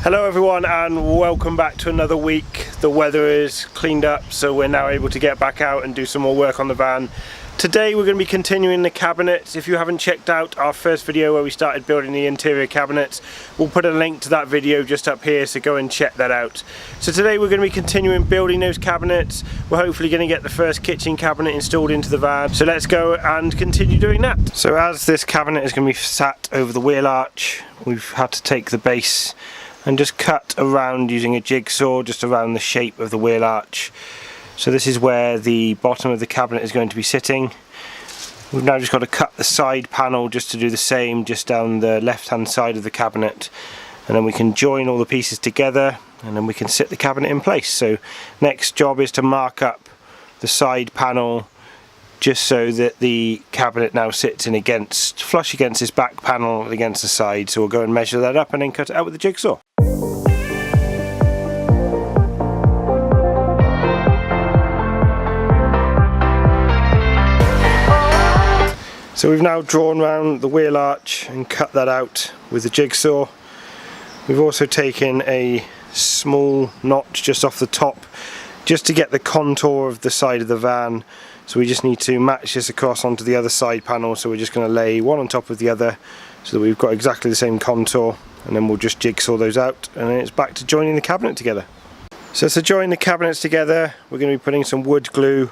Hello everyone and welcome back to another week. The weather is cleaned up, so we're now able to get back out and do some more work on the van. Today we're going to be continuing the cabinets. If you haven't checked out our first video where we started building the interior cabinets, we'll put a link to that video just up here, so go and check that out. So today we're going to be continuing building those cabinets. We're hopefully going to get the first kitchen cabinet installed into the van. So let's go and continue doing that. So as this cabinet is going to be sat over the wheel arch, we've had to take the base and just cut around using a jigsaw just around the shape of the wheel arch. So this is where the bottom of the cabinet is going to be sitting. We've now just got to cut the side panel just to do the same just down the left hand side of the cabinet, and then we can join all the pieces together and then we can sit the cabinet in place. So next job is to mark up the side panel just so that the cabinet now sits in flush against this back panel against the side. So we'll go and measure that up and then cut it out with the jigsaw. So we've now drawn around the wheel arch and cut that out with the jigsaw. We've also taken a small notch just off the top just to get the contour of the side of the van. So we just need to match this across onto the other side panel, so we're just going to lay one on top of the other so that we've got exactly the same contour, and then we'll just jigsaw those out and then it's back to joining the cabinet together. So to join the cabinets together, we're going to be putting some wood glue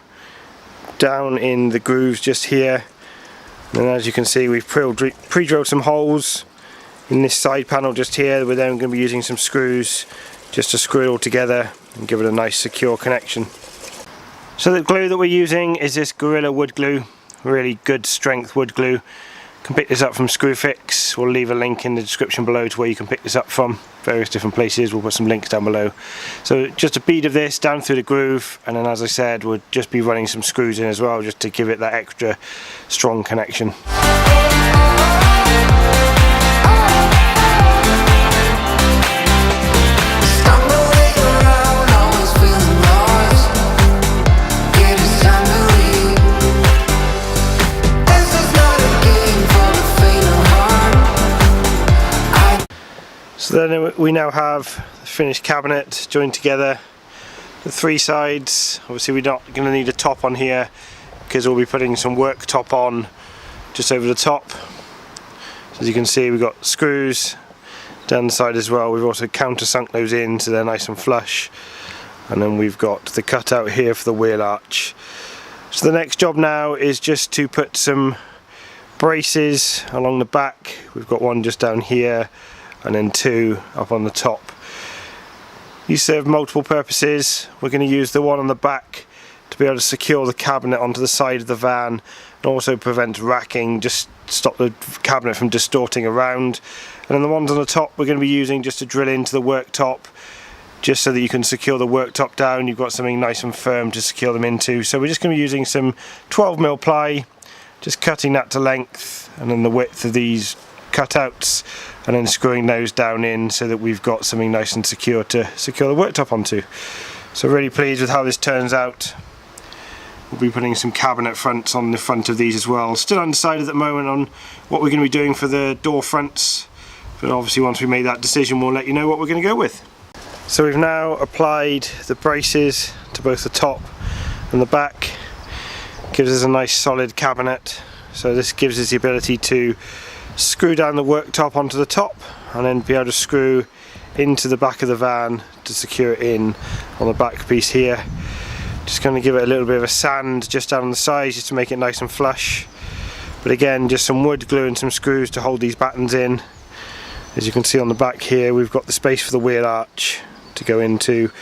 down in the grooves just here, and as you can see we've pre-drilled some holes in this side panel just here. We're then going to be using some screws just to screw it all together and give it a nice secure connection. So the glue that we're using is this Gorilla wood glue, really good strength wood glue. You can pick this up from Screwfix. We'll leave a link in the description below to where you can pick this up from, various different places. We'll put some links down below. So just a bead of this down through the groove, and then as I said we'll just be running some screws in as well just to give it that extra strong connection. So then we now have the finished cabinet joined together, the three sides. Obviously we're not going to need a top on here because we'll be putting some worktop on just over the top. So as you can see we've got screws down the side as well. We've also countersunk those in so they're nice and flush, and then we've got the cutout here for the wheel arch. So the next job now is just to put some braces along the back. We've got one just down here and then two up on the top. These serve multiple purposes. We're going to use the one on the back to be able to secure the cabinet onto the side of the van and also prevent racking, just stop the cabinet from distorting around. And then the ones on the top we're going to be using just to drill into the worktop, just so that you can secure the worktop down. You've got something nice and firm to secure them into. So we're just going to be using some 12mm ply, just cutting that to length and then the width of these cutouts, and then screwing those down in so that we've got something nice and secure to secure the worktop onto. So really pleased with how this turns out. We'll be putting some cabinet fronts on the front of these as well. Still undecided at the moment on what we're going to be doing for the door fronts, but obviously once we make that decision we'll let you know what we're going to go with. So we've now applied the braces to both the top and the back. Gives us a nice solid cabinet. So this gives us the ability to screw down the worktop onto the top and then be able to screw into the back of the van to secure it in on the back piece here. Just going to give it a little bit of a sand just down on the sides just to make it nice and flush, but again just some wood glue and some screws to hold these battens in. As you can see on the back here we've got the space for the wheel arch to go into.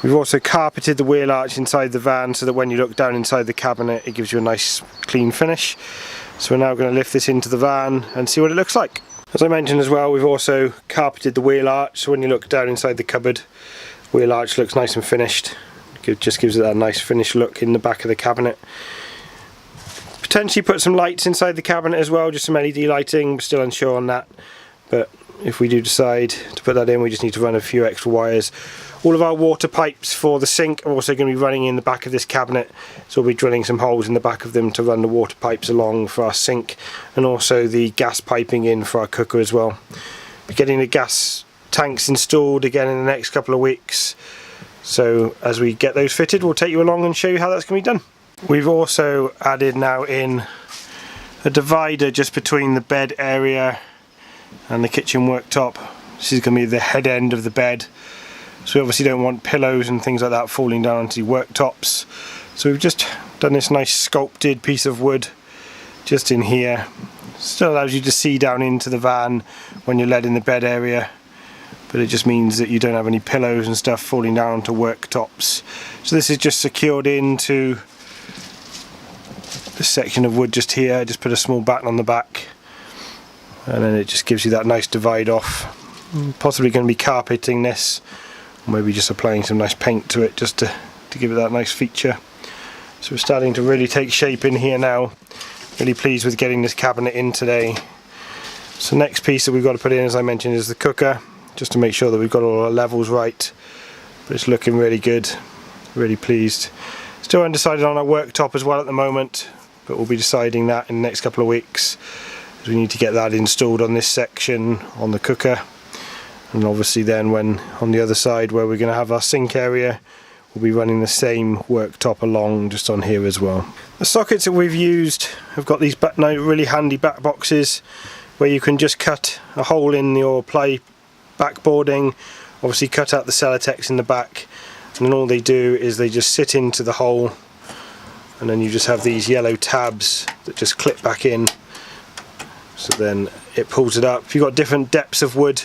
We've also carpeted the wheel arch inside the van so that when you look down inside the cabinet it gives you a nice clean finish. So we're now going to lift this into the van and see what it looks like. As I mentioned as well, we've also carpeted the wheel arch, so when you look down inside the cupboard, wheel arch looks nice and finished. It just gives it that nice finished look in the back of the cabinet. Potentially put some lights inside the cabinet as well, just some LED lighting. We're still unsure on that, but if we do decide to put that in, we just need to run a few extra wires. All of our water pipes for the sink are also going to be running in the back of this cabinet, so we'll be drilling some holes in the back of them to run the water pipes along for our sink, and also the gas piping in for our cooker as well. We're getting the gas tanks installed again in the next couple of weeks. So as we get those fitted, we'll take you along and show you how that's going to be done. We've also added now in a divider just between the bed area and the kitchen worktop. This is going to be the head end of the bed, so we obviously don't want pillows and things like that falling down onto the worktops. So we've just done this nice sculpted piece of wood just in here. Still allows you to see down into the van when you're led in the bed area, but it just means that you don't have any pillows and stuff falling down onto worktops. So this is just secured into this section of wood just here. I just put a small batten on the back, and then it just gives you that nice divide off. Possibly going to be carpeting this, or maybe just applying some nice paint to it just to give it that nice feature. So we're starting to really take shape in here now. Really pleased with getting this cabinet in today. So next piece that we've got to put in, as I mentioned, is the cooker, just to make sure that we've got all our levels right. But it's looking really good, really pleased. Still undecided on our worktop as well at the moment, but we'll be deciding that in the next couple of weeks, as we need to get that installed on this section on the cooker. And obviously then when on the other side where we're going to have our sink area, we'll be running the same worktop along just on here as well. The sockets that we've used have got these really handy back boxes where you can just cut a hole in your ply backboarding, obviously cut out the Celotex in the back, and then all they do is they just sit into the hole, and then you just have these yellow tabs that just clip back in, so then it pulls it up. If you've got different depths of wood,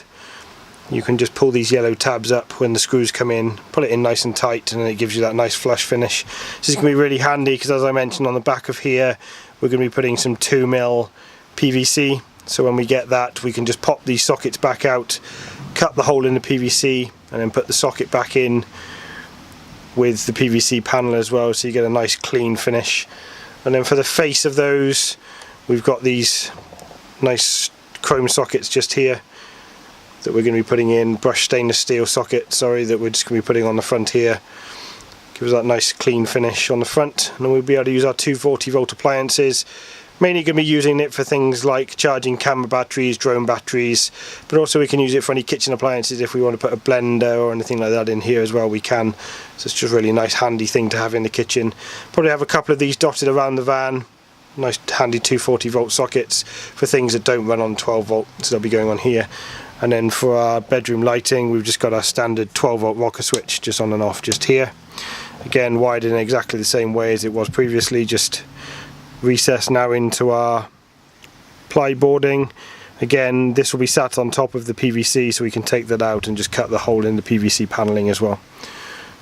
you can just pull these yellow tabs up when the screws come in, pull it in nice and tight, and then it gives you that nice flush finish. This is going to be really handy because, as I mentioned, on the back of here we're going to be putting some 2mm PVC, so when we get that we can just pop these sockets back out, cut the hole in the PVC, and then put the socket back in with the PVC panel as well, so you get a nice clean finish. And then for the face of those, we've got these nice chrome sockets just here that we're going to be putting in, brushed stainless steel socket, sorry, that we're just going to be putting on the front here. Gives that nice clean finish on the front, and then we'll be able to use our 240 volt appliances. Mainly going to be using it for things like charging camera batteries, drone batteries, but also we can use it for any kitchen appliances. If we want to put a blender or anything like that in here as well, we can. So it's just a really nice handy thing to have in the kitchen. Probably have a couple of these dotted around the van. Nice handy 240 volt sockets for things that don't run on 12 volt, so they'll be going on here. And then for our bedroom lighting, we've just got our standard 12 volt rocker switch just on and off just here. Again, wired in exactly the same way as it was previously, just recessed now into our ply boarding. Again, this will be sat on top of the PVC, so we can take that out and just cut the hole in the PVC paneling as well.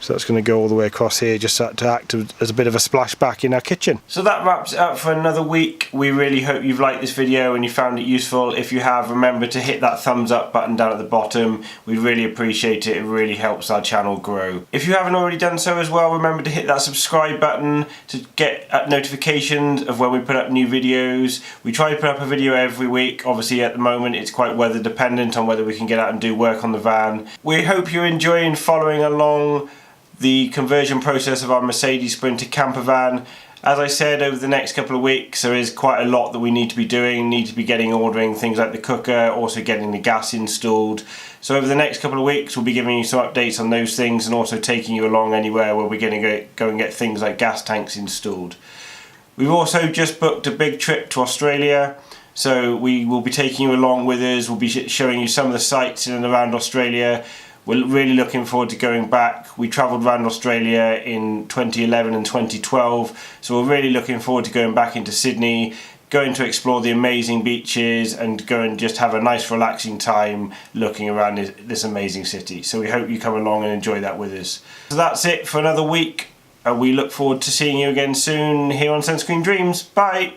So that's going to go all the way across here, just to act as a bit of a splashback in our kitchen. So that wraps it up for another week. We really hope you've liked this video and you found it useful. If you have, remember to hit that thumbs up button down at the bottom. We'd really appreciate it. It really helps our channel grow. If you haven't already done so as well, remember to hit that subscribe button to get notifications of when we put up new videos. We try to put up a video every week. Obviously at the moment it's quite weather dependent on whether we can get out and do work on the van. We hope you're enjoying following along the conversion process of our Mercedes Sprinter camper van. As I said, over the next couple of weeks there is quite a lot that we need to be doing, need to be ordering things like the cooker, also getting the gas installed. So over the next couple of weeks we'll be giving you some updates on those things, and also taking you along anywhere where we're going to go and get things like gas tanks installed. We've also just booked a big trip to Australia, so we will be taking you along with us. We'll be showing you some of the sites in and around Australia. We're really looking forward to going back. We travelled around Australia in 2011 and 2012, so we're really looking forward to going back into Sydney, going to explore the amazing beaches and go and just have a nice relaxing time looking around this amazing city. So we hope you come along and enjoy that with us. So that's it for another week. We look forward to seeing you again soon here on Sunscreen Dreams. Bye!